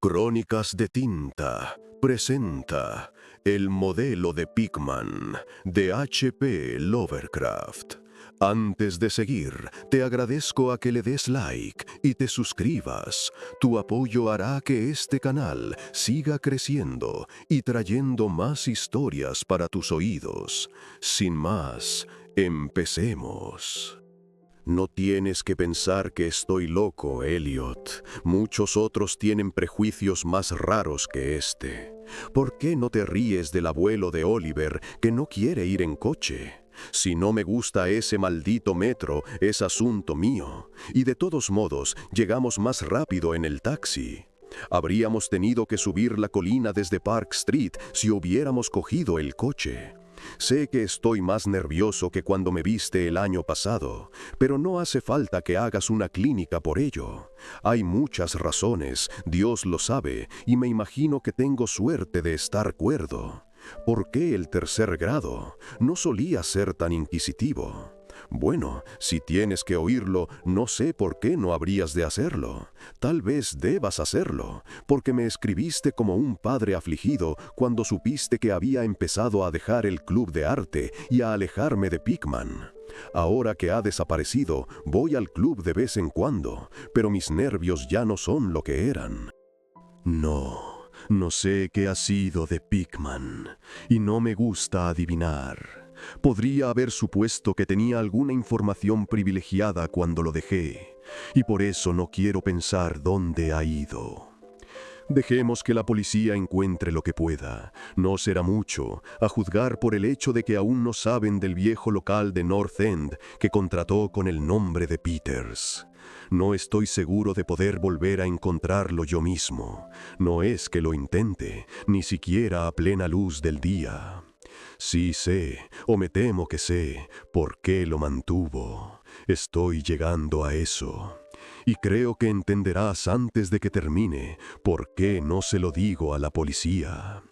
Crónicas de Tinta presenta el modelo de Pickman de H.P. Lovecraft. Antes de seguir, te agradezco a que le des like y te suscribas. Tu apoyo hará que este canal siga creciendo y trayendo más historias para tus oídos. Sin más, empecemos. No tienes que pensar que estoy loco, Elliot. Muchos otros tienen prejuicios más raros que este. ¿Por qué no te ríes del abuelo de Oliver que no quiere ir en coche? Si no me gusta ese maldito metro, es asunto mío. Y de todos modos, llegamos más rápido en el taxi. Habríamos tenido que subir la colina desde Park Street si hubiéramos cogido el coche. Sé que estoy más nervioso que cuando me viste el año pasado, pero no hace falta que hagas una clínica por ello. Hay muchas razones, Dios lo sabe, y me imagino que tengo suerte de estar cuerdo. ¿Por qué el tercer grado? No solía ser tan inquisitivo. Bueno, si tienes que oírlo, no sé por qué no habrías de hacerlo. Tal vez debas hacerlo, porque me escribiste como un padre afligido cuando supiste que había empezado a dejar el club de arte y a alejarme de Pickman. Ahora que ha desaparecido, voy al club de vez en cuando, pero mis nervios ya no son lo que eran. No sé qué ha sido de Pickman, y no me gusta adivinar. Podría haber supuesto que tenía alguna información privilegiada cuando lo dejé, y por eso no quiero pensar dónde ha ido. Dejemos que la policía encuentre lo que pueda. No será mucho, a juzgar por el hecho de que aún no saben del viejo local de North End que contrató con el nombre de Peters. No estoy seguro de poder volver a encontrarlo yo mismo. No es que lo intente, ni siquiera a plena luz del día. Sí sé, o me temo que sé, por qué lo mantuvo. Estoy llegando a eso. Y creo que entenderás antes de que termine por qué no se lo digo a la policía.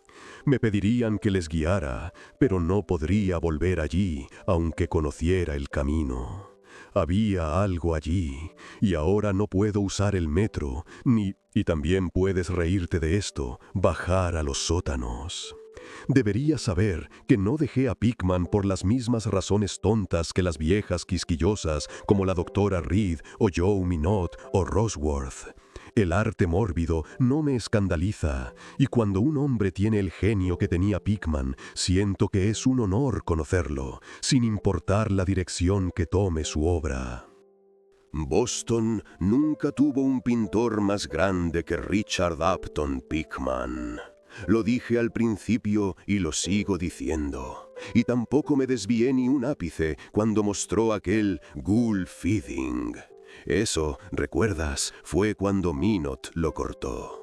Me pedirían que les guiara, pero no podría volver allí, aunque conociera el camino. Había algo allí, y ahora no puedo usar el metro, y también puedes reírte de esto, bajar a los sótanos. Deberías saber que no dejé a Pickman por las mismas razones tontas que las viejas quisquillosas como la doctora Reed o Joe Minot o Rosworth. El arte mórbido no me escandaliza, y cuando un hombre tiene el genio que tenía Pickman, siento que es un honor conocerlo, sin importar la dirección que tome su obra. Boston nunca tuvo un pintor más grande que Richard Upton Pickman. Lo dije al principio y lo sigo diciendo. Y tampoco me desvié ni un ápice cuando mostró aquel Ghoul Feeding. Eso, recuerdas, fue cuando Minot lo cortó.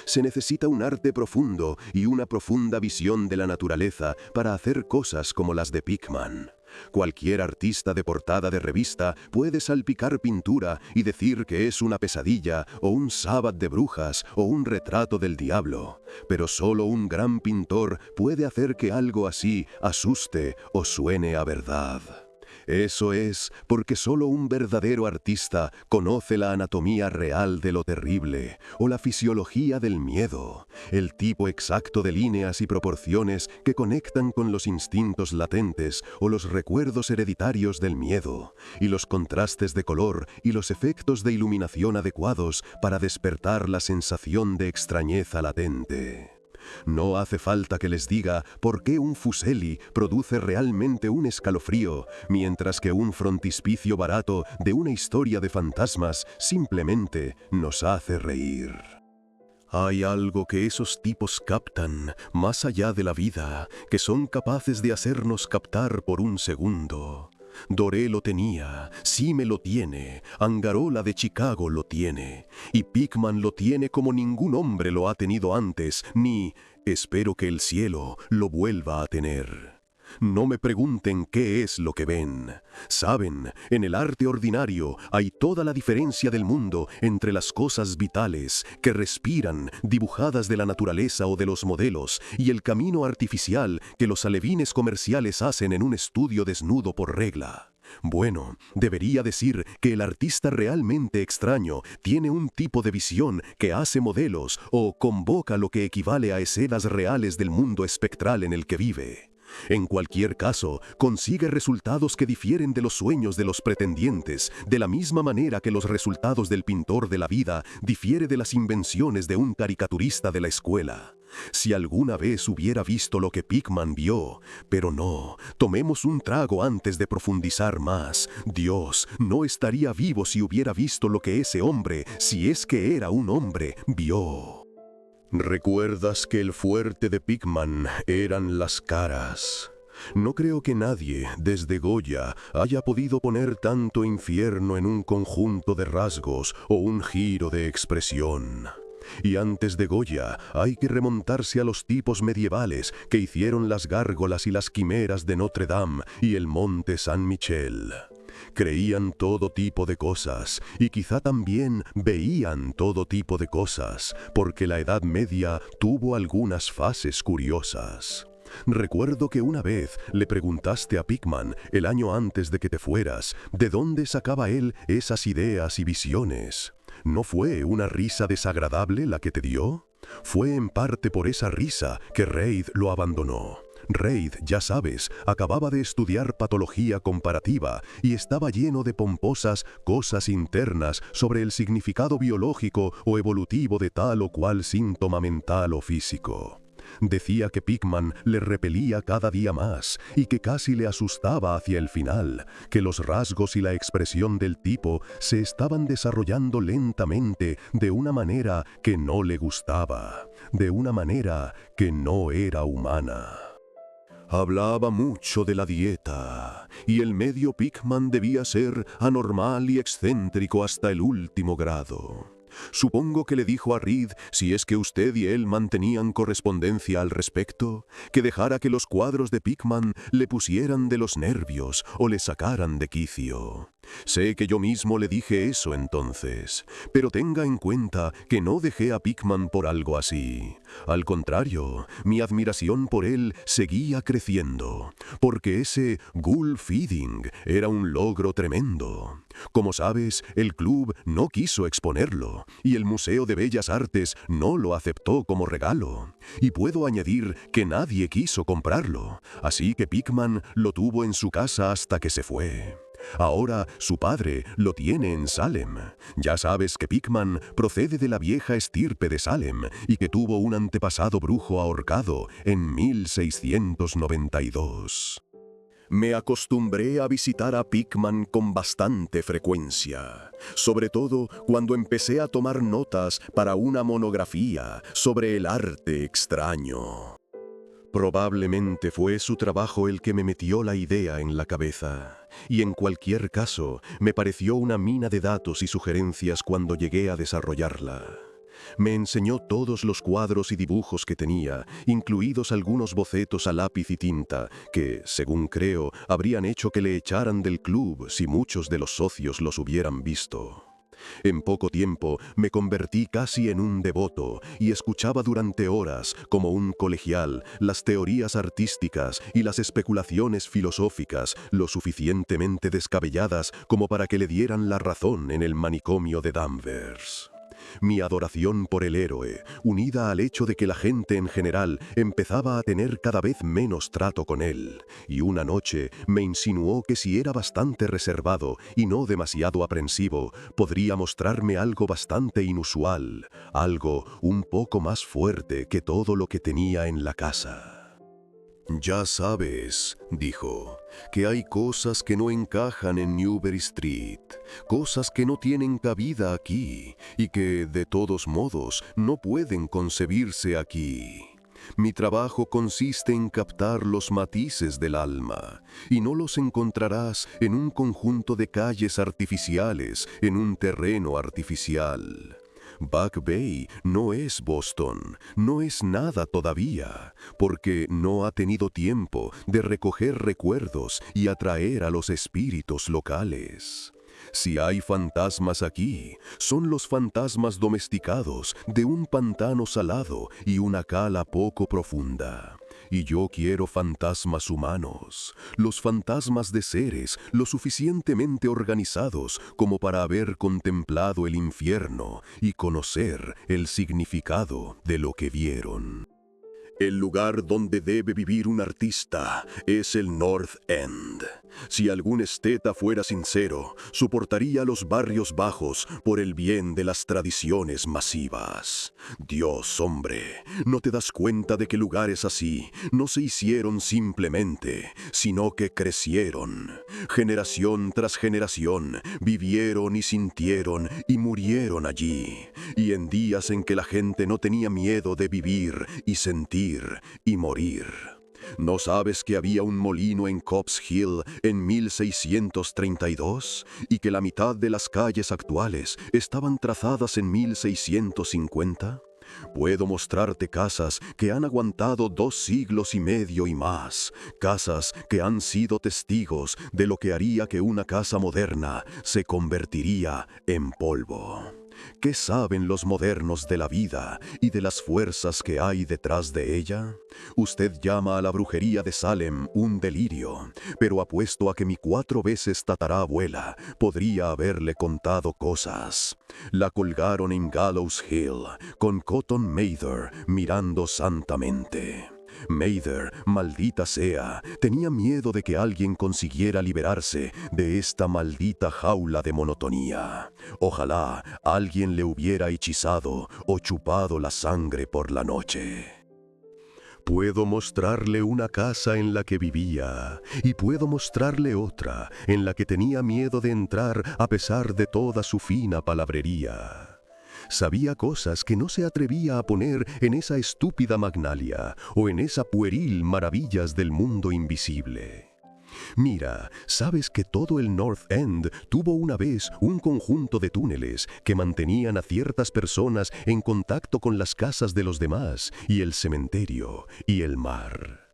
Se necesita un arte profundo y una profunda visión de la naturaleza para hacer cosas como las de Pickman. Cualquier artista de portada de revista puede salpicar pintura y decir que es una pesadilla o un sábado de brujas o un retrato del diablo, pero solo un gran pintor puede hacer que algo así asuste o suene a verdad. Eso es porque solo un verdadero artista conoce la anatomía real de lo terrible o la fisiología del miedo, el tipo exacto de líneas y proporciones que conectan con los instintos latentes o los recuerdos hereditarios del miedo, y los contrastes de color y los efectos de iluminación adecuados para despertar la sensación de extrañeza latente. No hace falta que les diga por qué un Fuseli produce realmente un escalofrío, mientras que un frontispicio barato de una historia de fantasmas simplemente nos hace reír. Hay algo que esos tipos captan, más allá de la vida, que son capaces de hacernos captar por un segundo. Doré lo tenía, Sime lo tiene, Angarola de Chicago lo tiene, y Pickman lo tiene como ningún hombre lo ha tenido antes, ni, espero que el cielo, lo vuelva a tener. No me pregunten qué es lo que ven. Saben, en el arte ordinario hay toda la diferencia del mundo entre las cosas vitales, que respiran, dibujadas de la naturaleza o de los modelos, y el camino artificial que los alevines comerciales hacen en un estudio desnudo por regla. Bueno, debería decir que el artista realmente extraño tiene un tipo de visión que hace modelos o convoca lo que equivale a escenas reales del mundo espectral en el que vive. En cualquier caso, consigue resultados que difieren de los sueños de los pretendientes, de la misma manera que los resultados del pintor de la vida difiere de las invenciones de un caricaturista de la escuela. Si alguna vez hubiera visto lo que Pickman vio, pero no, tomemos un trago antes de profundizar más. Dios, no estaría vivo si hubiera visto lo que ese hombre, si es que era un hombre, vio. ¿Recuerdas que el fuerte de Pickman eran las caras? No creo que nadie, desde Goya, haya podido poner tanto infierno en un conjunto de rasgos o un giro de expresión. Y antes de Goya, hay que remontarse a los tipos medievales que hicieron las gárgolas y las quimeras de Notre Dame y el monte San Michel. Creían todo tipo de cosas y quizá también veían todo tipo de cosas, porque la Edad Media tuvo algunas fases curiosas. Recuerdo que una vez le preguntaste a Pickman, el año antes de que te fueras, de dónde sacaba él esas ideas y visiones. ¿No fue una risa desagradable la que te dio? Fue en parte por esa risa que Reid lo abandonó. Reid, ya sabes, acababa de estudiar patología comparativa y estaba lleno de pomposas cosas internas sobre el significado biológico o evolutivo de tal o cual síntoma mental o físico. Decía que Pickman le repelía cada día más y que casi le asustaba hacia el final, que los rasgos y la expresión del tipo se estaban desarrollando lentamente de una manera que no le gustaba, de una manera que no era humana. Hablaba mucho de la dieta, y el medio Pickman debía ser anormal y excéntrico hasta el último grado. Supongo que le dijo a Reid, si es que usted y él mantenían correspondencia al respecto, que dejara que los cuadros de Pickman le pusieran de los nervios o le sacaran de quicio. Sé que yo mismo le dije eso entonces, pero tenga en cuenta que no dejé a Pickman por algo así. Al contrario, mi admiración por él seguía creciendo, porque ese ghoul feeding era un logro tremendo. Como sabes, el club no quiso exponerlo, y el Museo de Bellas Artes no lo aceptó como regalo. Y puedo añadir que nadie quiso comprarlo, así que Pickman lo tuvo en su casa hasta que se fue. Ahora su padre lo tiene en Salem. Ya sabes que Pickman procede de la vieja estirpe de Salem y que tuvo un antepasado brujo ahorcado en 1692. Me acostumbré a visitar a Pickman con bastante frecuencia, sobre todo cuando empecé a tomar notas para una monografía sobre el arte extraño. Probablemente fue su trabajo el que me metió la idea en la cabeza, y en cualquier caso me pareció una mina de datos y sugerencias cuando llegué a desarrollarla. Me enseñó todos los cuadros y dibujos que tenía, incluidos algunos bocetos a lápiz y tinta, que, según creo, habrían hecho que le echaran del club si muchos de los socios los hubieran visto. En poco tiempo me convertí casi en un devoto y escuchaba durante horas, como un colegial, las teorías artísticas y las especulaciones filosóficas lo suficientemente descabelladas como para que le dieran la razón en el manicomio de Danvers. Mi adoración por el héroe, unida al hecho de que la gente en general empezaba a tener cada vez menos trato con él, y una noche me insinuó que si era bastante reservado y no demasiado aprensivo, podría mostrarme algo bastante inusual, algo un poco más fuerte que todo lo que tenía en la casa. «Ya sabes», dijo, «que hay cosas que no encajan en Newbury Street, cosas que no tienen cabida aquí y que, de todos modos, no pueden concebirse aquí. Mi trabajo consiste en captar los matices del alma, y no los encontrarás en un conjunto de calles artificiales, en un terreno artificial. Back Bay no es Boston, no es nada todavía, porque no ha tenido tiempo de recoger recuerdos y atraer a los espíritus locales. Si hay fantasmas aquí, son los fantasmas domesticados de un pantano salado y una cala poco profunda. Y yo quiero fantasmas humanos, los fantasmas de seres lo suficientemente organizados como para haber contemplado el infierno y conocer el significado de lo que vieron. El lugar donde debe vivir un artista es el North End. Si algún esteta fuera sincero, soportaría los barrios bajos por el bien de las tradiciones masivas. Dios, hombre, ¿no te das cuenta de que lugares así no se hicieron simplemente, sino que crecieron? Generación tras generación vivieron y sintieron y murieron allí. Y en días en que la gente no tenía miedo de vivir y sentir y morir. ¿No sabes que había un molino en Copp's Hill en 1632 y que la mitad de las calles actuales estaban trazadas en 1650? Puedo mostrarte casas que han aguantado 2 siglos y medio y más, casas que han sido testigos de lo que haría que una casa moderna se convertiría en polvo. ¿Qué saben los modernos de la vida y de las fuerzas que hay detrás de ella? Usted llama a la brujería de Salem un delirio, pero apuesto a que mi 4 veces tatarabuela podría haberle contado cosas. La colgaron en Gallows Hill, con Cotton Mather mirando santamente. Mather, maldita sea, tenía miedo de que alguien consiguiera liberarse de esta maldita jaula de monotonía. Ojalá alguien le hubiera hechizado o chupado la sangre por la noche. Puedo mostrarle una casa en la que vivía, y puedo mostrarle otra en la que tenía miedo de entrar a pesar de toda su fina palabrería. Sabía cosas que no se atrevía a poner en esa estúpida Magnalia o en esa pueril Maravillas del Mundo Invisible. Mira, ¿sabes que todo el North End tuvo una vez un conjunto de túneles que mantenían a ciertas personas en contacto con las casas de los demás, y el cementerio, y el mar?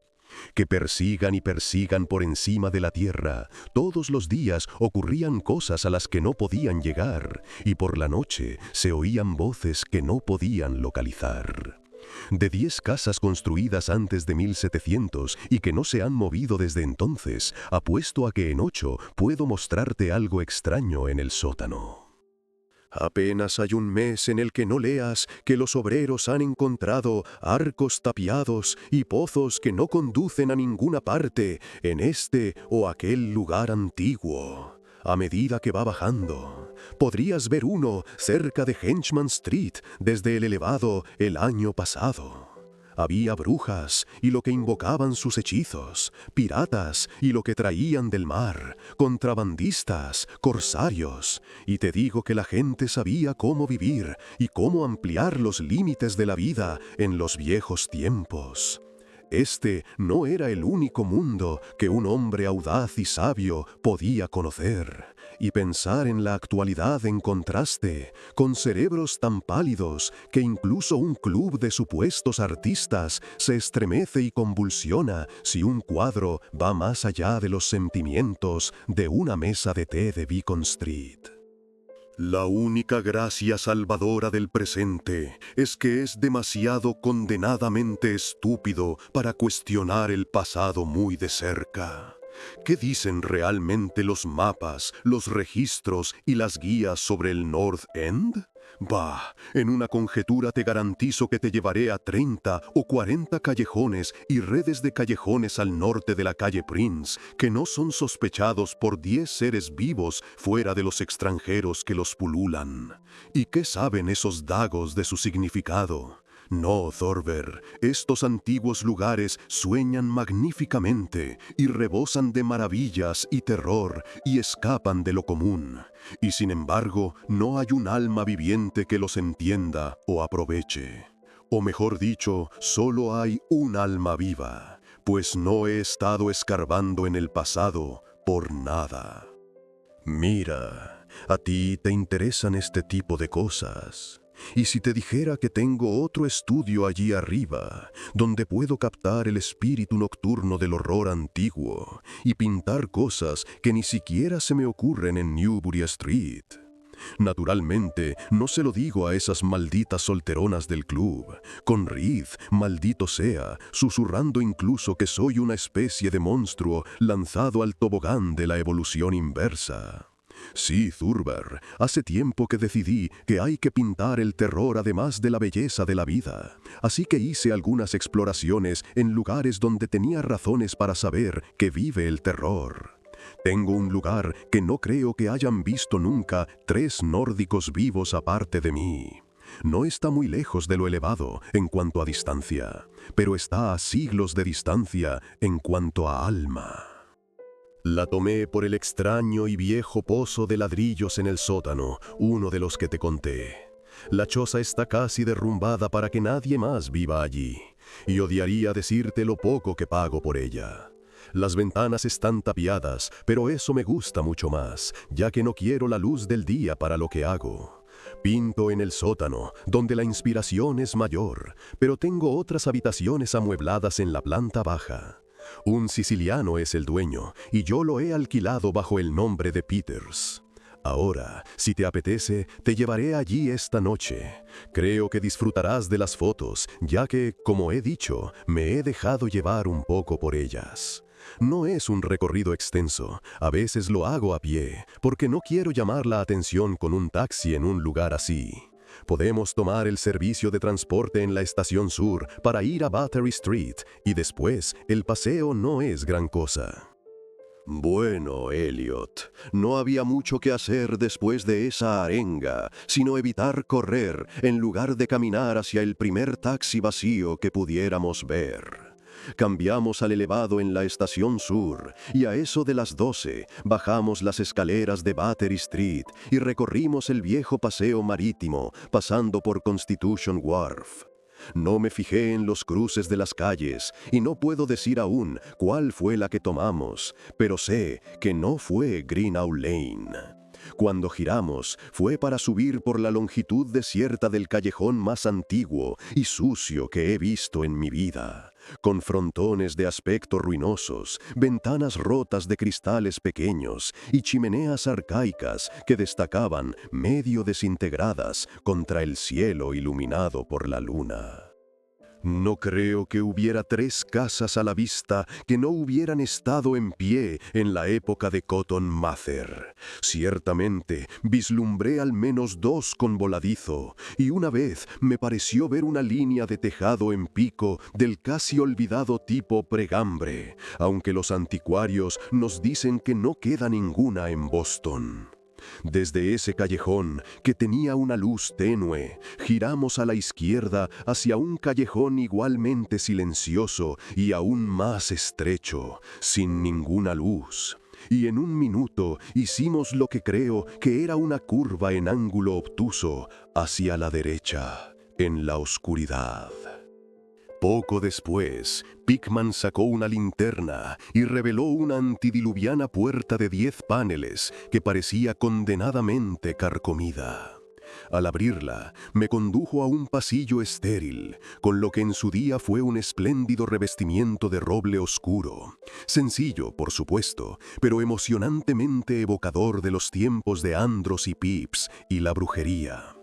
Que persigan y persigan por encima de la tierra. Todos los días ocurrían cosas a las que no podían llegar, y por la noche se oían voces que no podían localizar. De 10 casas construidas antes de 1700 y que no se han movido desde entonces, apuesto a que en 8 puedo mostrarte algo extraño en el sótano. Apenas hay un mes en el que no leas que los obreros han encontrado arcos tapiados y pozos que no conducen a ninguna parte en este o aquel lugar antiguo. A medida que va bajando, podrías ver uno cerca de Henchman Street desde el elevado el año pasado. Había brujas y lo que invocaban sus hechizos, piratas y lo que traían del mar, contrabandistas, corsarios, y te digo que la gente sabía cómo vivir y cómo ampliar los límites de la vida en los viejos tiempos. Este no era el único mundo que un hombre audaz y sabio podía conocer. Y pensar en la actualidad en contraste, con cerebros tan pálidos que incluso un club de supuestos artistas se estremece y convulsiona si un cuadro va más allá de los sentimientos de una mesa de té de Beacon Street. La única gracia salvadora del presente es que es demasiado condenadamente estúpido para cuestionar el pasado muy de cerca. ¿Qué dicen realmente los mapas, los registros y las guías sobre el North End? Bah, en una conjetura te garantizo que te llevaré a 30 o 40 callejones y redes de callejones al norte de la calle Prince, que no son sospechados por 10 seres vivos fuera de los extranjeros que los pululan. ¿Y qué saben esos dagos de su significado? No, Thorber, estos antiguos lugares sueñan magníficamente y rebosan de maravillas y terror y escapan de lo común. Y sin embargo, no hay un alma viviente que los entienda o aproveche. O mejor dicho, solo hay un alma viva, pues no he estado escarbando en el pasado por nada. Mira, a ti te interesan este tipo de cosas. Y si te dijera que tengo otro estudio allí arriba, donde puedo captar el espíritu nocturno del horror antiguo y pintar cosas que ni siquiera se me ocurren en Newbury Street. Naturalmente, no se lo digo a esas malditas solteronas del club, con Reed, maldito sea, susurrando incluso que soy una especie de monstruo lanzado al tobogán de la evolución inversa. Sí, Thurber, hace tiempo que decidí que hay que pintar el terror además de la belleza de la vida. Así que hice algunas exploraciones en lugares donde tenía razones para saber que vive el terror. Tengo un lugar que no creo que hayan visto nunca 3 nórdicos vivos aparte de mí. No está muy lejos de lo elevado en cuanto a distancia, pero está a siglos de distancia en cuanto a alma. La tomé por el extraño y viejo pozo de ladrillos en el sótano, uno de los que te conté. La choza está casi derrumbada para que nadie más viva allí, y odiaría decirte lo poco que pago por ella. Las ventanas están tapiadas, pero eso me gusta mucho más, ya que no quiero la luz del día para lo que hago. Pinto en el sótano, donde la inspiración es mayor, pero tengo otras habitaciones amuebladas en la planta baja. Un siciliano es el dueño, y yo lo he alquilado bajo el nombre de Peters. Ahora, si te apetece, te llevaré allí esta noche. Creo que disfrutarás de las fotos, ya que, como he dicho, me he dejado llevar un poco por ellas. No es un recorrido extenso, a veces lo hago a pie, porque no quiero llamar la atención con un taxi en un lugar así. Podemos tomar el servicio de transporte en la estación sur para ir a Battery Street, y después el paseo no es gran cosa. Bueno, Elliot, no había mucho que hacer después de esa arenga, sino evitar correr en lugar de caminar hacia el primer taxi vacío que pudiéramos ver. Cambiamos al elevado en la estación sur, y a eso de las 12 bajamos las escaleras de Battery Street y recorrimos el viejo paseo marítimo, pasando por Constitution Wharf. No me fijé en los cruces de las calles, y no puedo decir aún cuál fue la que tomamos, pero sé que no fue Greenough Lane. Cuando giramos, fue para subir por la longitud desierta del callejón más antiguo y sucio que he visto en mi vida, con frontones de aspecto ruinosos, ventanas rotas de cristales pequeños y chimeneas arcaicas que destacaban medio desintegradas contra el cielo iluminado por la luna. No creo que hubiera 3 casas a la vista que no hubieran estado en pie en la época de Cotton Mather. Ciertamente, vislumbré al menos 2 con voladizo, y una vez me pareció ver una línea de tejado en pico del casi olvidado tipo pregambre, aunque los anticuarios nos dicen que no queda ninguna en Boston. Desde ese callejón, que tenía una luz tenue, giramos a la izquierda hacia un callejón igualmente silencioso y aún más estrecho, sin ninguna luz. Y en un minuto hicimos lo que creo que era una curva en ángulo obtuso hacia la derecha, en la oscuridad. Poco después, Pickman sacó una linterna y reveló una antidiluviana puerta de 10 paneles que parecía condenadamente carcomida. Al abrirla, me condujo a un pasillo estéril, con lo que en su día fue un espléndido revestimiento de roble oscuro. Sencillo, por supuesto, pero emocionantemente evocador de los tiempos de Andros y Pips y la brujería.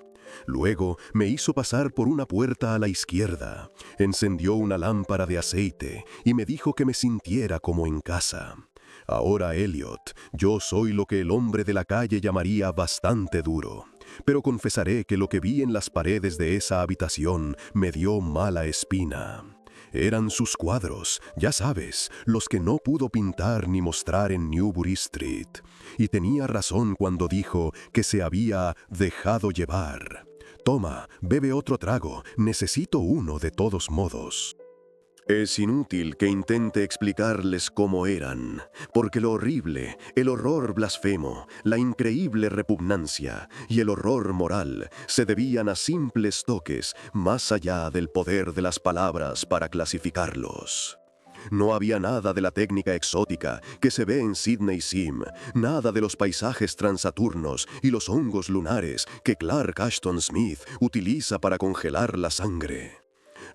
Luego me hizo pasar por una puerta a la izquierda, encendió una lámpara de aceite y me dijo que me sintiera como en casa. Ahora, Elliot, yo soy lo que el hombre de la calle llamaría bastante duro, pero confesaré que lo que vi en las paredes de esa habitación me dio mala espina. Eran sus cuadros, ya sabes, los que no pudo pintar ni mostrar en Newbury Street. Y tenía razón cuando dijo que se había dejado llevar. Toma, bebe otro trago, necesito uno de todos modos. Es inútil que intente explicarles cómo eran, porque lo horrible, el horror blasfemo, la increíble repugnancia y el horror moral se debían a simples toques más allá del poder de las palabras para clasificarlos. No había nada de la técnica exótica que se ve en Sidney Sim, nada de los paisajes transaturnos y los hongos lunares que Clark Ashton Smith utiliza para congelar la sangre.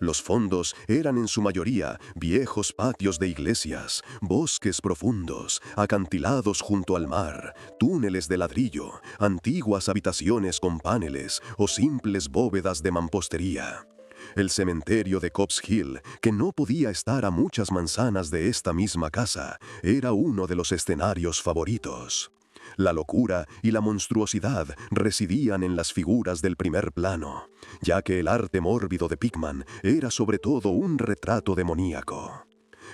Los fondos eran en su mayoría viejos patios de iglesias, bosques profundos, acantilados junto al mar, túneles de ladrillo, antiguas habitaciones con paneles o simples bóvedas de mampostería. El cementerio de Copp's Hill, que no podía estar a muchas manzanas de esta misma casa, era uno de los escenarios favoritos. La locura y la monstruosidad residían en las figuras del primer plano, ya que el arte mórbido de Pickman era sobre todo un retrato demoníaco.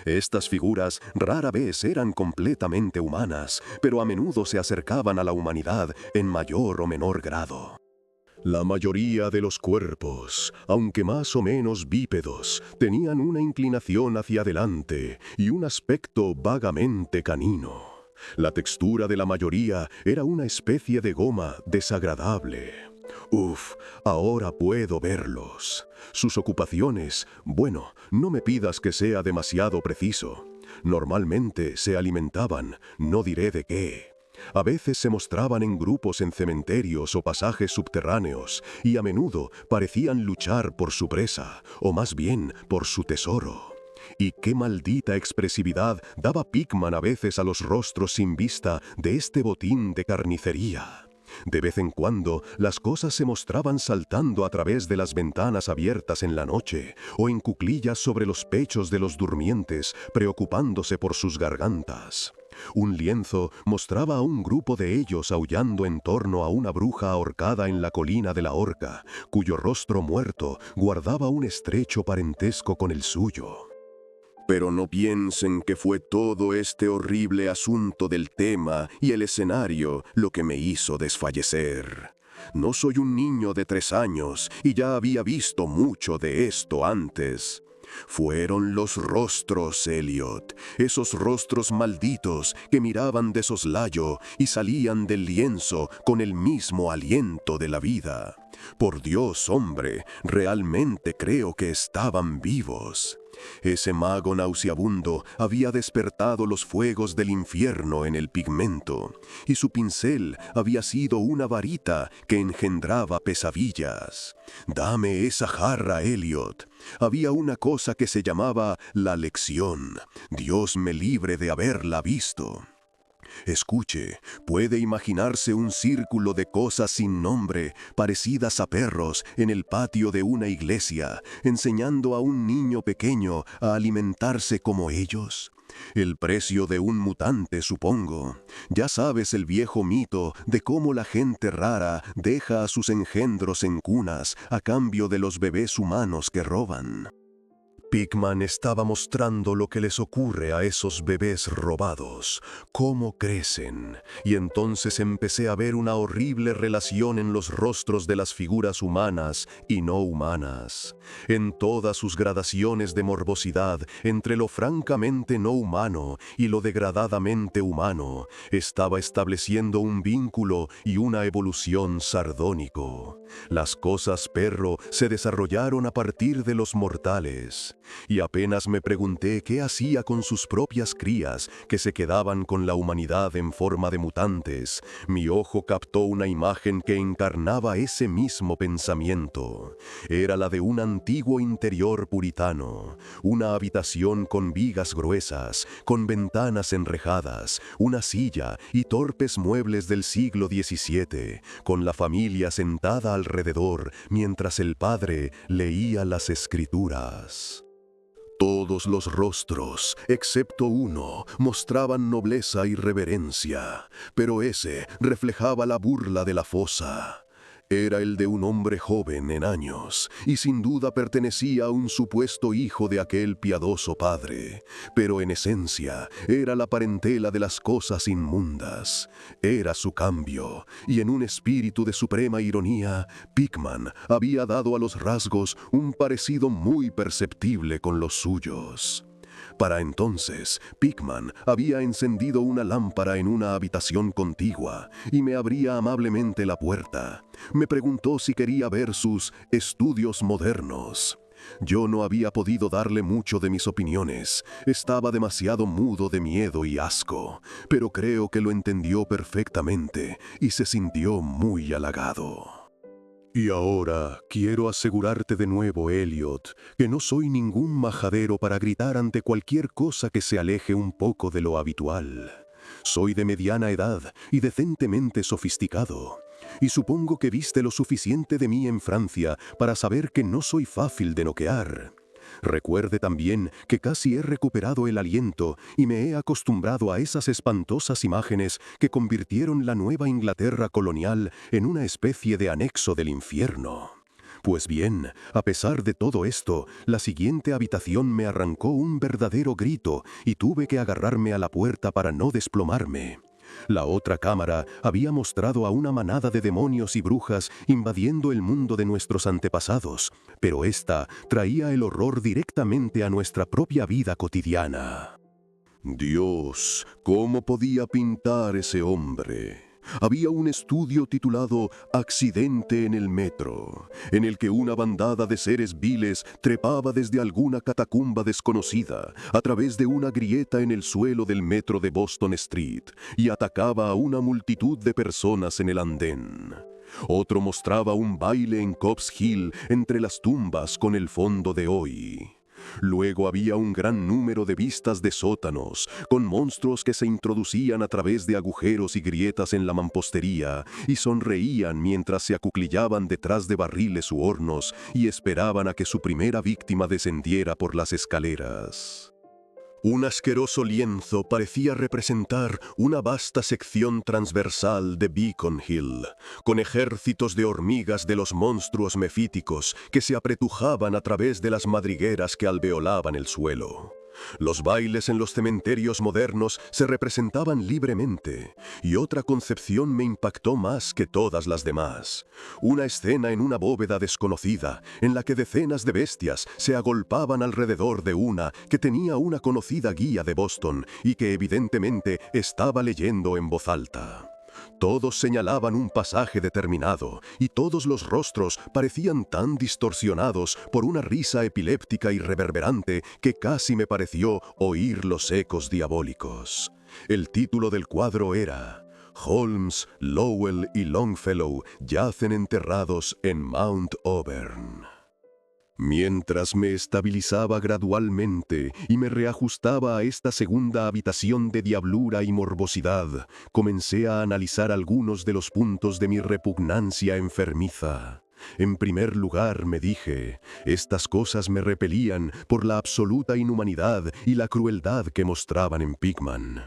Estas figuras rara vez eran completamente humanas, pero a menudo se acercaban a la humanidad en mayor o menor grado. La mayoría de los cuerpos, aunque más o menos bípedos, tenían una inclinación hacia adelante y un aspecto vagamente canino. La textura de la mayoría era una especie de goma desagradable. Ahora puedo verlos. Sus ocupaciones, bueno, no me pidas que sea demasiado preciso. Normalmente se alimentaban, no diré de qué. A veces se mostraban en grupos en cementerios o pasajes subterráneos y a menudo parecían luchar por su presa, o más bien por su tesoro. Y qué maldita expresividad daba Pickman a veces a los rostros sin vista de este botín de carnicería. De vez en cuando, las cosas se mostraban saltando a través de las ventanas abiertas en la noche, o en cuclillas sobre los pechos de los durmientes, preocupándose por sus gargantas. Un lienzo mostraba a un grupo de ellos aullando en torno a una bruja ahorcada en la colina de la Horca, cuyo rostro muerto guardaba un estrecho parentesco con el suyo. Pero no piensen que fue todo este horrible asunto del tema y el escenario lo que me hizo desfallecer. No soy un niño de 3 años y ya había visto mucho de esto antes. Fueron los rostros, Elliot, esos rostros malditos que miraban de soslayo y salían del lienzo con el mismo aliento de la vida. Por Dios, hombre, realmente creo que estaban vivos. Ese mago nauseabundo había despertado los fuegos del infierno en el pigmento, y su pincel había sido una varita que engendraba pesadillas. Dame esa jarra, Elliot. Había una cosa que se llamaba la lección. Dios me libre de haberla visto. Escuche, puede imaginarse un círculo de cosas sin nombre, parecidas a perros, en el patio de una iglesia, enseñando a un niño pequeño a alimentarse como ellos. El precio de un mutante, supongo. Ya sabes el viejo mito de cómo la gente rara deja a sus engendros en cunas a cambio de los bebés humanos que roban. Pickman estaba mostrando lo que les ocurre a esos bebés robados, cómo crecen, y entonces empecé a ver una horrible relación en los rostros de las figuras humanas y no humanas, en todas sus gradaciones de morbosidad entre lo francamente no humano y lo degradadamente humano, estaba estableciendo un vínculo y una evolución sardónico. Las cosas perro se desarrollaron a partir de los mortales. Y apenas me pregunté qué hacía con sus propias crías que se quedaban con la humanidad en forma de mutantes, mi ojo captó una imagen que encarnaba ese mismo pensamiento. Era la de un antiguo interior puritano, una habitación con vigas gruesas, con ventanas enrejadas, una silla y torpes muebles del siglo XVII, con la familia sentada alrededor mientras el padre leía las escrituras. Todos los rostros, excepto uno, mostraban nobleza y reverencia, pero ese reflejaba la burla de la fosa. Era el de un hombre joven en años, y sin duda pertenecía a un supuesto hijo de aquel piadoso padre, pero en esencia era la parentela de las cosas inmundas. Era su cambio, y en un espíritu de suprema ironía, Pickman había dado a los rasgos un parecido muy perceptible con los suyos. Para entonces, Pickman había encendido una lámpara en una habitación contigua y me abría amablemente la puerta. Me preguntó si quería ver sus estudios modernos. Yo no había podido darle mucho de mis opiniones, estaba demasiado mudo de miedo y asco, pero creo que lo entendió perfectamente y se sintió muy halagado. Y ahora quiero asegurarte de nuevo, Elliot, que no soy ningún majadero para gritar ante cualquier cosa que se aleje un poco de lo habitual. Soy de mediana edad y decentemente sofisticado, y supongo que viste lo suficiente de mí en Francia para saber que no soy fácil de noquear. Recuerde también que casi he recuperado el aliento y me he acostumbrado a esas espantosas imágenes que convirtieron la Nueva Inglaterra colonial en una especie de anexo del infierno. Pues bien, a pesar de todo esto, la siguiente habitación me arrancó un verdadero grito y tuve que agarrarme a la puerta para no desplomarme. La otra cámara había mostrado a una manada de demonios y brujas invadiendo el mundo de nuestros antepasados, pero esta traía el horror directamente a nuestra propia vida cotidiana. Dios, ¿cómo podía pintar ese hombre? Había un estudio titulado Accidente en el metro, en el que una bandada de seres viles trepaba desde alguna catacumba desconocida a través de una grieta en el suelo del metro de Boston Street y atacaba a una multitud de personas en el andén. Otro mostraba un baile en Copp's Hill entre las tumbas con el fondo de hoy. Luego había un gran número de vistas de sótanos, con monstruos que se introducían a través de agujeros y grietas en la mampostería y sonreían mientras se acuclillaban detrás de barriles u hornos y esperaban a que su primera víctima descendiera por las escaleras. Un asqueroso lienzo parecía representar una vasta sección transversal de Beacon Hill, con ejércitos de hormigas de los monstruos mefíticos que se apretujaban a través de las madrigueras que alveolaban el suelo. Los bailes en los cementerios modernos se representaban libremente, y otra concepción me impactó más que todas las demás. Una escena en una bóveda desconocida, en la que decenas de bestias se agolpaban alrededor de una que tenía una conocida guía de Boston y que evidentemente estaba leyendo en voz alta. Todos señalaban un pasaje determinado, y todos los rostros parecían tan distorsionados por una risa epiléptica y reverberante que casi me pareció oír los ecos diabólicos. El título del cuadro era Holmes, Lowell y Longfellow yacen enterrados en Mount Auburn. Mientras me estabilizaba gradualmente y me reajustaba a esta segunda habitación de diablura y morbosidad, comencé a analizar algunos de los puntos de mi repugnancia enfermiza. En primer lugar, me dije, estas cosas me repelían por la absoluta inhumanidad y la crueldad que mostraban en Pickman.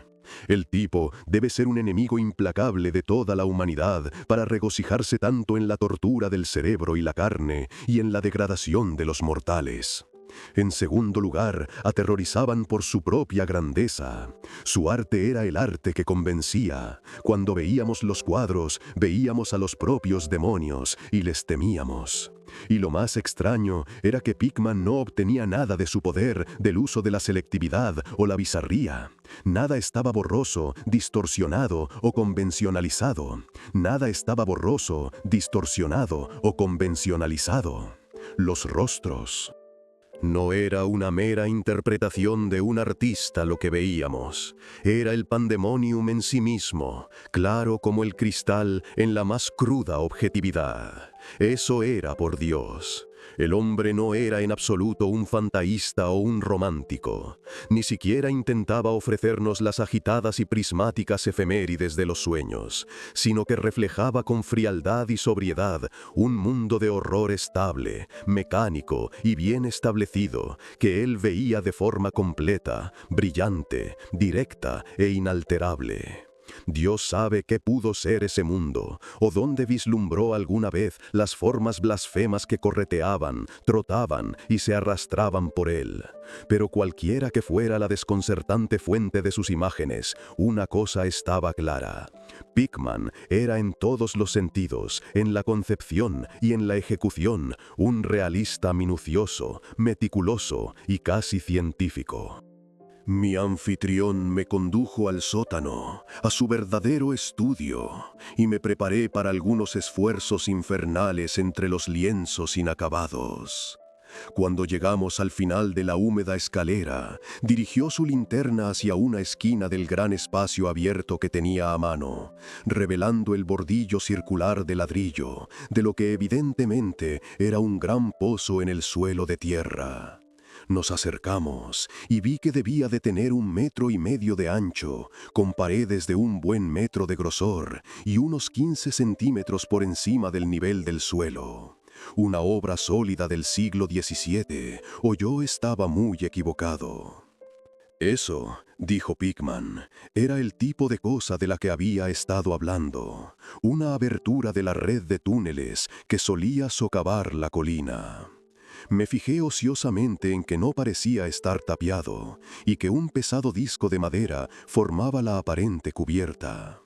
El tipo debe ser un enemigo implacable de toda la humanidad para regocijarse tanto en la tortura del cerebro y la carne y en la degradación de los mortales. En segundo lugar, aterrorizaban por su propia grandeza. Su arte era el arte que convencía. Cuando veíamos los cuadros, veíamos a los propios demonios y les temíamos. Y lo más extraño era que Pickman no obtenía nada de su poder del uso de la selectividad o la bizarría. Nada estaba borroso, distorsionado o convencionalizado. Nada estaba borroso, distorsionado o convencionalizado. Los rostros. No era una mera interpretación de un artista lo que veíamos. Era el pandemonium en sí mismo, claro como el cristal en la más cruda objetividad. Eso era, por Dios. El hombre no era en absoluto un fantaísta o un romántico. Ni siquiera intentaba ofrecernos las agitadas y prismáticas efemérides de los sueños, sino que reflejaba con frialdad y sobriedad un mundo de horror estable, mecánico y bien establecido, que él veía de forma completa, brillante, directa e inalterable. Dios sabe qué pudo ser ese mundo, o dónde vislumbró alguna vez las formas blasfemas que correteaban, trotaban y se arrastraban por él. Pero cualquiera que fuera la desconcertante fuente de sus imágenes, una cosa estaba clara. Pickman era en todos los sentidos, en la concepción y en la ejecución, un realista minucioso, meticuloso y casi científico. Mi anfitrión me condujo al sótano, a su verdadero estudio, y me preparé para algunos esfuerzos infernales entre los lienzos inacabados. Cuando llegamos al final de la húmeda escalera, dirigió su linterna hacia una esquina del gran espacio abierto que tenía a mano, revelando el bordillo circular de ladrillo, de lo que evidentemente era un gran pozo en el suelo de tierra. Nos acercamos y vi que debía de tener 1,5 metros de ancho, con paredes de un buen metro de grosor y unos 15 centímetros por encima del nivel del suelo. Una obra sólida del siglo XVII, o yo estaba muy equivocado. Eso, dijo Pickman, era el tipo de cosa de la que había estado hablando, una abertura de la red de túneles que solía socavar la colina. Me fijé ociosamente en que no parecía estar tapiado y que un pesado disco de madera formaba la aparente cubierta.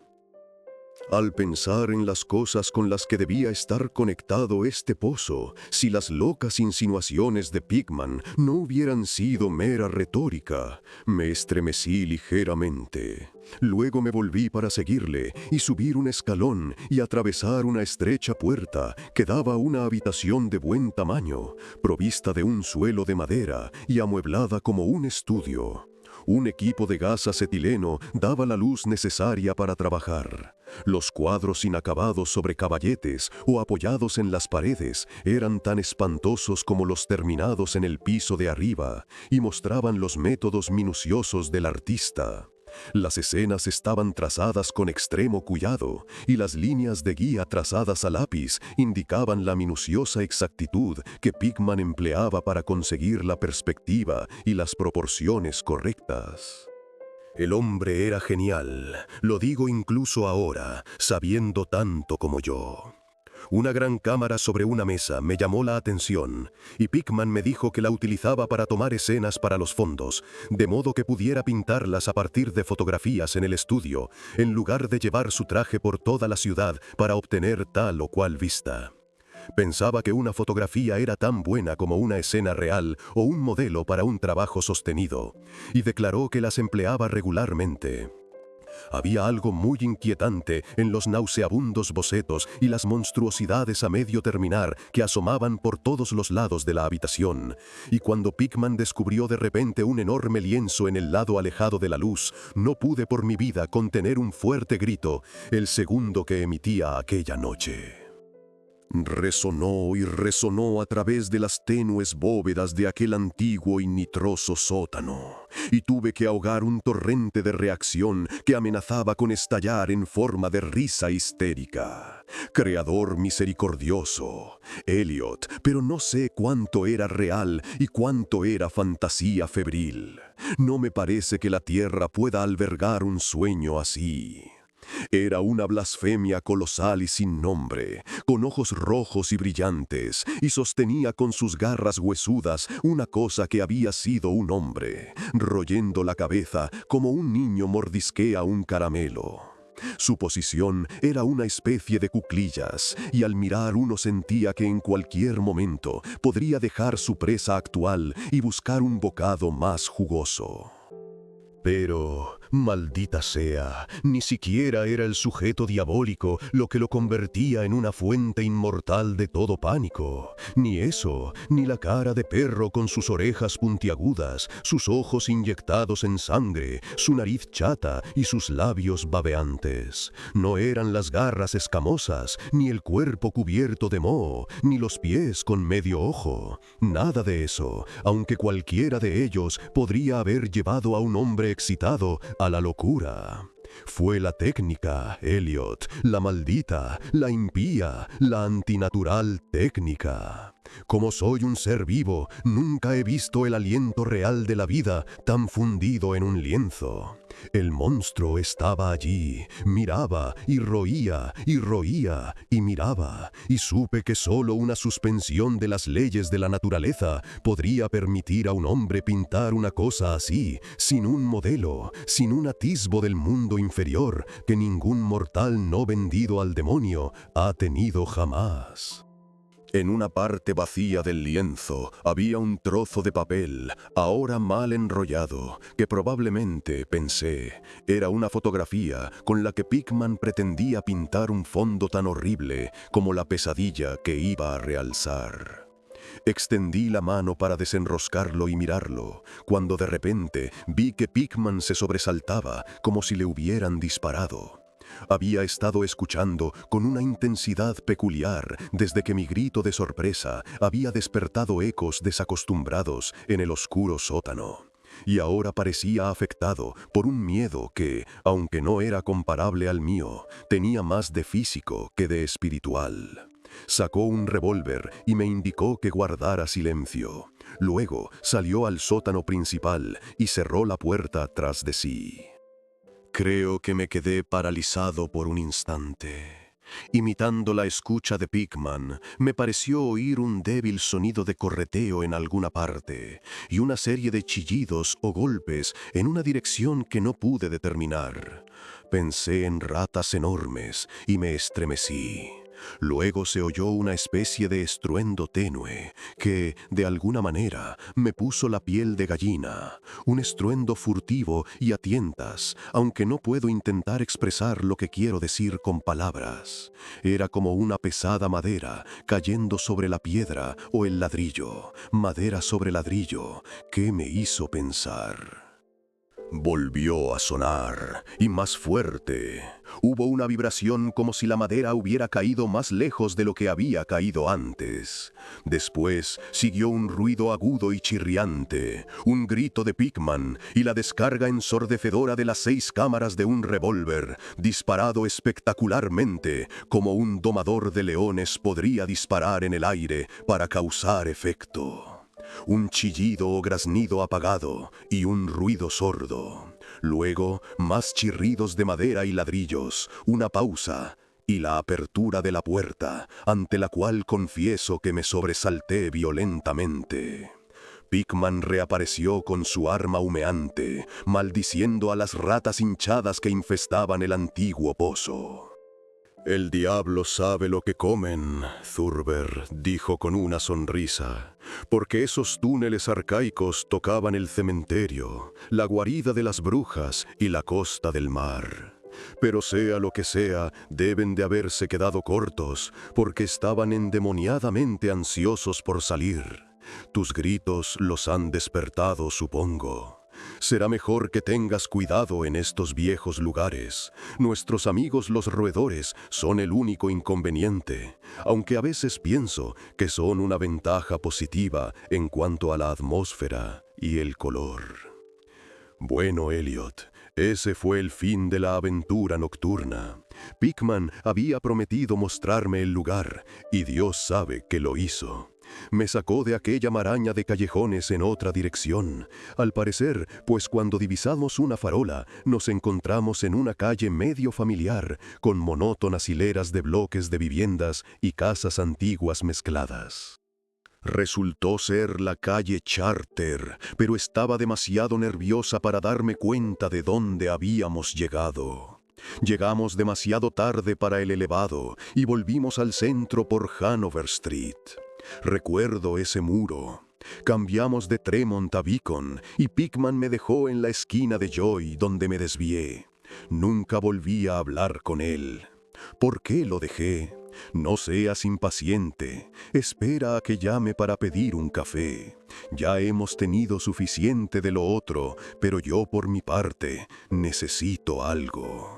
Al pensar en las cosas con las que debía estar conectado este pozo, si las locas insinuaciones de Pickman no hubieran sido mera retórica, me estremecí ligeramente. Luego me volví para seguirle y subir un escalón y atravesar una estrecha puerta que daba a una habitación de buen tamaño, provista de un suelo de madera y amueblada como un estudio. Un equipo de gas acetileno daba la luz necesaria para trabajar. Los cuadros inacabados sobre caballetes o apoyados en las paredes eran tan espantosos como los terminados en el piso de arriba y mostraban los métodos minuciosos del artista. Las escenas estaban trazadas con extremo cuidado y las líneas de guía trazadas a lápiz indicaban la minuciosa exactitud que Pickman empleaba para conseguir la perspectiva y las proporciones correctas. El hombre era genial, lo digo incluso ahora, sabiendo tanto como yo. Una gran cámara sobre una mesa me llamó la atención, y Pickman me dijo que la utilizaba para tomar escenas para los fondos, de modo que pudiera pintarlas a partir de fotografías en el estudio, en lugar de llevar su traje por toda la ciudad para obtener tal o cual vista. Pensaba que una fotografía era tan buena como una escena real o un modelo para un trabajo sostenido, y declaró que las empleaba regularmente. Había algo muy inquietante en los nauseabundos bocetos y las monstruosidades a medio terminar que asomaban por todos los lados de la habitación, y cuando Pickman descubrió de repente un enorme lienzo en el lado alejado de la luz, no pude por mi vida contener un fuerte grito, el segundo que emitía aquella noche. Resonó y resonó a través de las tenues bóvedas de aquel antiguo y nitroso sótano, y tuve que ahogar un torrente de reacción que amenazaba con estallar en forma de risa histérica. Creador misericordioso, Elliot, pero no sé cuánto era real y cuánto era fantasía febril. No me parece que la tierra pueda albergar un sueño así. Era una blasfemia colosal y sin nombre, con ojos rojos y brillantes, y sostenía con sus garras huesudas una cosa que había sido un hombre, royendo la cabeza como un niño mordisquea un caramelo. Su posición era una especie de cuclillas, y al mirar uno sentía que en cualquier momento podría dejar su presa actual y buscar un bocado más jugoso. Pero, maldita sea, ni siquiera era el sujeto diabólico lo que lo convertía en una fuente inmortal de todo pánico. Ni eso, ni la cara de perro con sus orejas puntiagudas, sus ojos inyectados en sangre, su nariz chata y sus labios babeantes. No eran las garras escamosas, ni el cuerpo cubierto de moho, ni los pies con medio ojo. Nada de eso, aunque cualquiera de ellos podría haber llevado a un hombre excitado a la locura. Fue la técnica, Elliot, la maldita, la impía, la antinatural técnica. Como soy un ser vivo, nunca he visto el aliento real de la vida tan fundido en un lienzo. El monstruo estaba allí, miraba y roía y miraba, y supe que solo una suspensión de las leyes de la naturaleza podría permitir a un hombre pintar una cosa así, sin un modelo, sin un atisbo del mundo inferior que ningún mortal no vendido al demonio ha tenido jamás. En una parte vacía del lienzo había un trozo de papel, ahora mal enrollado, que probablemente, pensé, era una fotografía con la que Pickman pretendía pintar un fondo tan horrible como la pesadilla que iba a realzar. Extendí la mano para desenroscarlo y mirarlo, cuando de repente vi que Pickman se sobresaltaba como si le hubieran disparado. Había estado escuchando con una intensidad peculiar desde que mi grito de sorpresa había despertado ecos desacostumbrados en el oscuro sótano. Y ahora parecía afectado por un miedo que, aunque no era comparable al mío, tenía más de físico que de espiritual. Sacó un revólver y me indicó que guardara silencio. Luego salió al sótano principal y cerró la puerta tras de sí. Creo que me quedé paralizado por un instante. Imitando la escucha de Pickman, me pareció oír un débil sonido de correteo en alguna parte y una serie de chillidos o golpes en una dirección que no pude determinar. Pensé en ratas enormes y me estremecí. Luego se oyó una especie de estruendo tenue que, de alguna manera, me puso la piel de gallina. Un estruendo furtivo y a tientas, aunque no puedo intentar expresar lo que quiero decir con palabras. Era como una pesada madera cayendo sobre la piedra o el ladrillo. Madera sobre ladrillo, que me hizo pensar. Volvió a sonar, y más fuerte. Hubo una vibración como si la madera hubiera caído más lejos de lo que había caído antes. Después siguió un ruido agudo y chirriante, un grito de Pickman y la descarga ensordecedora de las 6 cámaras de un revólver, disparado espectacularmente, como un domador de leones podría disparar en el aire para causar efecto. Un chillido o graznido apagado y un ruido sordo. Luego, más chirridos de madera y ladrillos, una pausa y la apertura de la puerta, ante la cual confieso que me sobresalté violentamente. Pickman reapareció con su arma humeante, maldiciendo a las ratas hinchadas que infestaban el antiguo pozo. «El diablo sabe lo que comen», Thurber dijo con una sonrisa, porque esos túneles arcaicos tocaban el cementerio, la guarida de las brujas y la costa del mar. Pero sea lo que sea, deben de haberse quedado cortos, porque estaban endemoniadamente ansiosos por salir. Tus gritos los han despertado, supongo. Será mejor que tengas cuidado en estos viejos lugares. Nuestros amigos los roedores son el único inconveniente, aunque a veces pienso que son una ventaja positiva en cuanto a la atmósfera y el color. Bueno, Elliot, ese fue el fin de la aventura nocturna. Pickman había prometido mostrarme el lugar, y Dios sabe que lo hizo. Me sacó de aquella maraña de callejones en otra dirección. Al parecer, pues cuando divisamos una farola, nos encontramos en una calle medio familiar, con monótonas hileras de bloques de viviendas y casas antiguas mezcladas. Resultó ser la calle Charter, pero estaba demasiado nerviosa para darme cuenta de dónde habíamos llegado. Llegamos demasiado tarde para el elevado y volvimos al centro por Hanover Street. Recuerdo ese muro. Cambiamos de Tremont a Beacon y Pickman me dejó en la esquina de Joy, donde me desvié. Nunca volví a hablar con él. ¿Por qué lo dejé? No seas impaciente. Espera a que llame para pedir un café. Ya hemos tenido suficiente de lo otro, pero yo por mi parte necesito algo.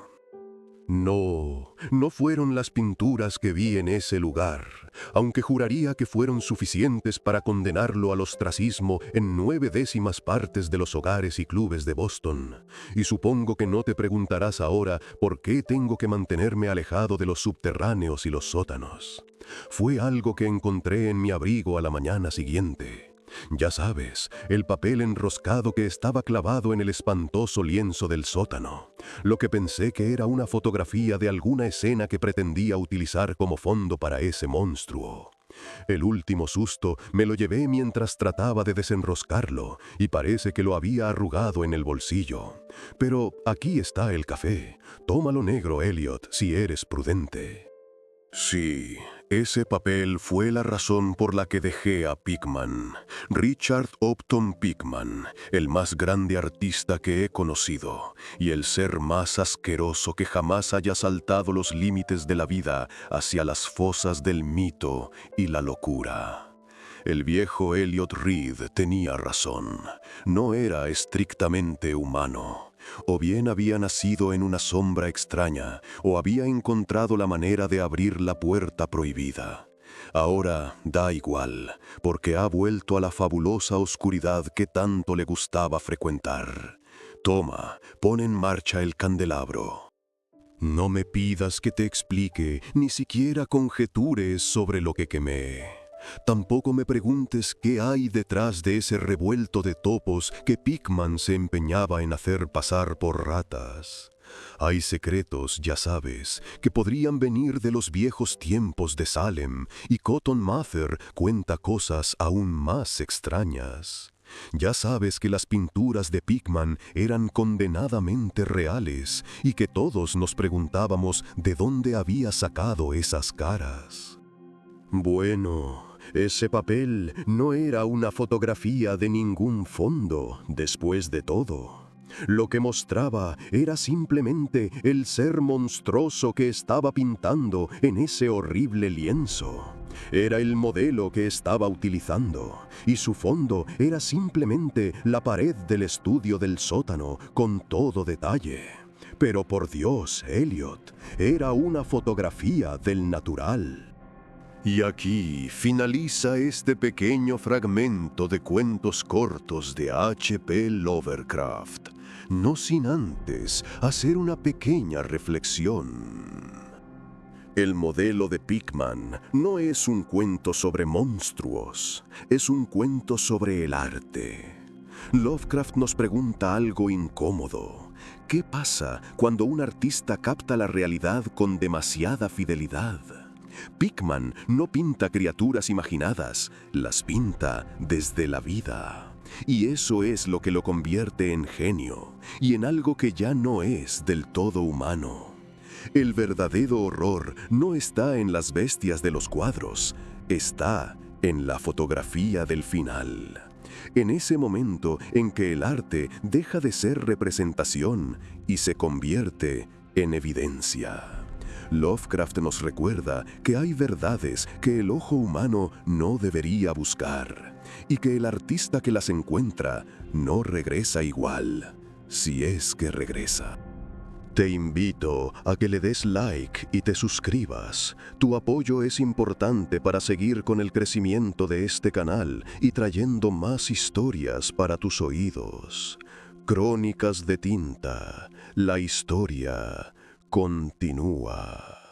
No fueron las pinturas que vi en ese lugar, aunque juraría que fueron suficientes para condenarlo al ostracismo en 9/10 partes de los hogares y clubes de Boston. Y supongo que no te preguntarás ahora por qué tengo que mantenerme alejado de los subterráneos y los sótanos. Fue algo que encontré en mi abrigo a la mañana siguiente. Ya sabes, el papel enroscado que estaba clavado en el espantoso lienzo del sótano. Lo que pensé que era una fotografía de alguna escena que pretendía utilizar como fondo para ese monstruo. El último susto me lo llevé mientras trataba de desenroscarlo, y parece que lo había arrugado en el bolsillo. Pero aquí está el café. Tómalo negro, Elliot, si eres prudente. Sí, ese papel fue la razón por la que dejé a Pickman. Richard Upton Pickman, el más grande artista que he conocido, y el ser más asqueroso que jamás haya saltado los límites de la vida hacia las fosas del mito y la locura. El viejo Elliot Reed tenía razón. No era estrictamente humano. O bien había nacido en una sombra extraña, o había encontrado la manera de abrir la puerta prohibida. Ahora da igual, porque ha vuelto a la fabulosa oscuridad que tanto le gustaba frecuentar. Toma, pon en marcha el candelabro. No me pidas que te explique, ni siquiera conjetures sobre lo que quemé. Tampoco me preguntes qué hay detrás de ese revuelto de topos que Pickman se empeñaba en hacer pasar por ratas. Hay secretos, ya sabes, que podrían venir de los viejos tiempos de Salem, y Cotton Mather cuenta cosas aún más extrañas. Ya sabes que las pinturas de Pickman eran condenadamente reales y que todos nos preguntábamos de dónde había sacado esas caras. Bueno, ese papel no era una fotografía de ningún fondo, después de todo. Lo que mostraba era simplemente el ser monstruoso que estaba pintando en ese horrible lienzo. Era el modelo que estaba utilizando, y su fondo era simplemente la pared del estudio del sótano con todo detalle. Pero por Dios, Elliot, era una fotografía del natural. Y aquí finaliza este pequeño fragmento de cuentos cortos de H.P. Lovecraft, no sin antes hacer una pequeña reflexión. El modelo de Pickman no es un cuento sobre monstruos, es un cuento sobre el arte. Lovecraft nos pregunta algo incómodo. ¿Qué pasa cuando un artista capta la realidad con demasiada fidelidad? Pickman no pinta criaturas imaginadas, las pinta desde la vida. Y eso es lo que lo convierte en genio, y en algo que ya no es del todo humano. El verdadero horror no está en las bestias de los cuadros, está en la fotografía del final. En ese momento en que el arte deja de ser representación y se convierte en evidencia. Lovecraft nos recuerda que hay verdades que el ojo humano no debería buscar, y que el artista que las encuentra no regresa igual, si es que regresa. Te invito a que le des like y te suscribas. Tu apoyo es importante para seguir con el crecimiento de este canal y trayendo más historias para tus oídos. Crónicas de Tinta, la historia continúa.